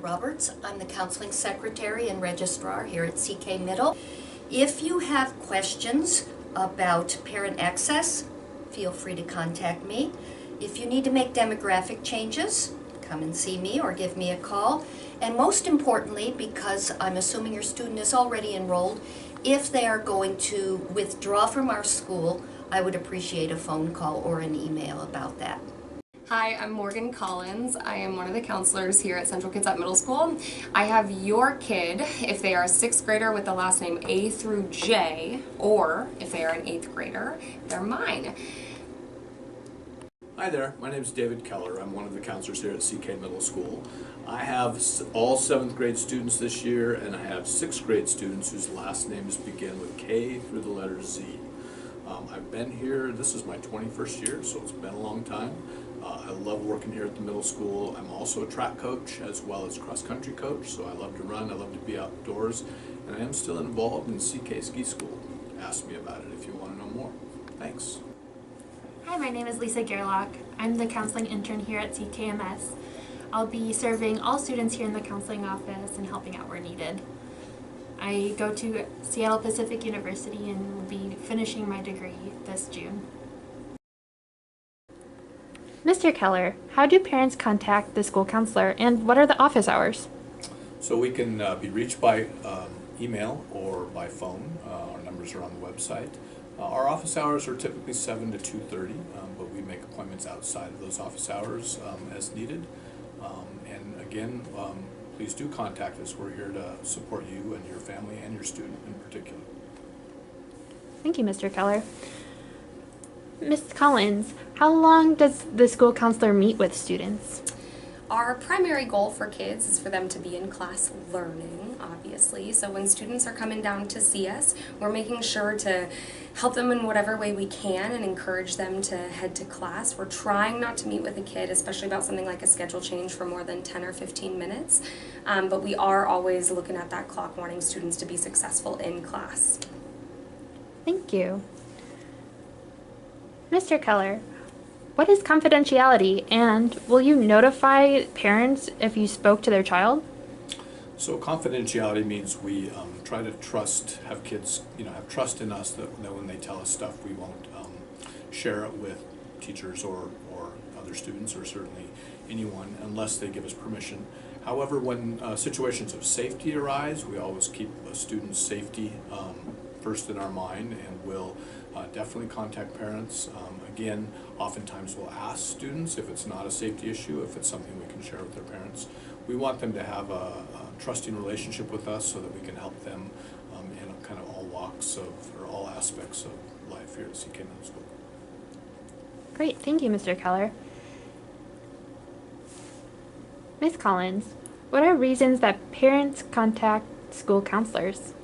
Roberts. I'm the Counseling Secretary and Registrar here at CK Middle. If you have questions about parent access, feel free to contact me. If you need to make demographic changes, come and see me or give me a call. And most importantly, because I'm assuming your student is already enrolled, if they are going to withdraw from our school, I would appreciate a phone call or an email about that. Hi, I'm Morgan Collins. I am one of the counselors here at Central Kitsap Middle School. I have your kid, if they are a 6th grader with the last name A through J, or if they are an 8th grader, they're mine. Hi there, my name is David Keller. I'm one of the counselors here at CK Middle School. I have all 7th grade students this year, and I have 6th grade students whose last names begin with K through the letter Z. I've been here, this is my 21st year, so it's been a long time. I love working here at the middle school. I'm also a track coach as well as cross-country coach, so I love to run, I love to be outdoors, and I am still involved in CK Ski School. Ask me about it if you want to know more. Thanks. Hi, my name is Lisa Gerlach. I'm the counseling intern here at CKMS. I'll be serving all students here in the counseling office and helping out where needed. I go to Seattle Pacific University and will be finishing my degree this June. Mr. Keller, how do parents contact the school counselor, and what are the office hours? So we can be reached by email or by phone. Our numbers are on the website. Our office hours are typically 7 to 2:30, but we make appointments outside of those office hours as needed. And again, please do contact us. We're here to support you and your family and your student in particular. Thank you, Mr. Keller. Ms. Collins, how long does the school counselor meet with students? Our primary goal for kids is for them to be in class learning, obviously. So when students are coming down to see us, we're making sure to help them in whatever way we can and encourage them to head to class. We're trying not to meet with a kid, especially about something like a schedule change, for more than 10 or 15 minutes. But we are always looking at that clock, wanting students to be successful in class. Thank you. Mr. Keller, what is confidentiality, and will you notify parents if you spoke to their child? So confidentiality means we try to have kids, have trust in us that when they tell us stuff, we won't share it with teachers or other students, or certainly anyone, unless they give us permission. However, when situations of safety arise, we always keep a student's safety first in our mind, and we'll definitely contact parents. Again, oftentimes we'll ask students if it's not a safety issue, if it's something we can share with their parents. We want them to have a trusting relationship with us so that we can help them in kind of all walks or all aspects of life here at CK Middle School. Great, thank you, Mr. Keller. Ms. Collins, what are reasons that parents contact school counselors?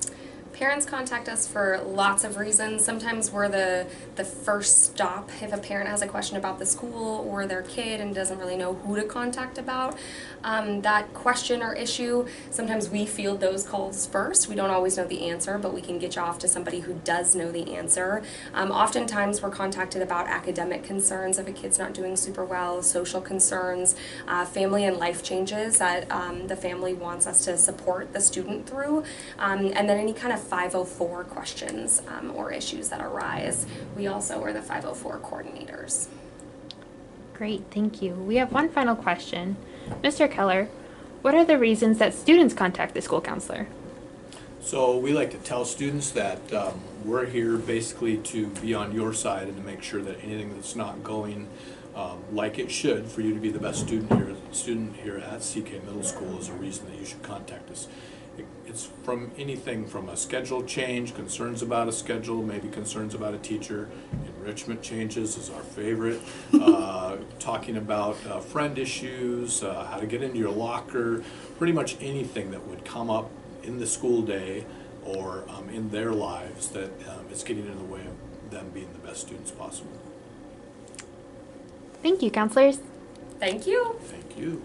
Parents contact us for lots of reasons. Sometimes we're the first stop if a parent has a question about the school or their kid and doesn't really know who to contact about that question or issue. Sometimes we field those calls first. We don't always know the answer, but we can get you off to somebody who does know the answer. Oftentimes we're contacted about academic concerns if a kid's not doing super well, social concerns, family and life changes that the family wants us to support the student through, and then any kind of 504 questions or issues that arise. We also are the 504 coordinators. Great, thank you. We have one final question. Mr. Keller, what are the reasons that students contact the school counselor? So we like to tell students that we're here basically to be on your side and to make sure that anything that's not going like it should for you to be the best student here at CK Middle School is a reason that you should contact us. It's from anything from a schedule change, concerns about a schedule, maybe concerns about a teacher. Enrichment changes is our favorite. Talking about friend issues, how to get into your locker, pretty much anything that would come up in the school day or in their lives that is getting in the way of them being the best students possible. Thank you, counselors. Thank you. Thank you.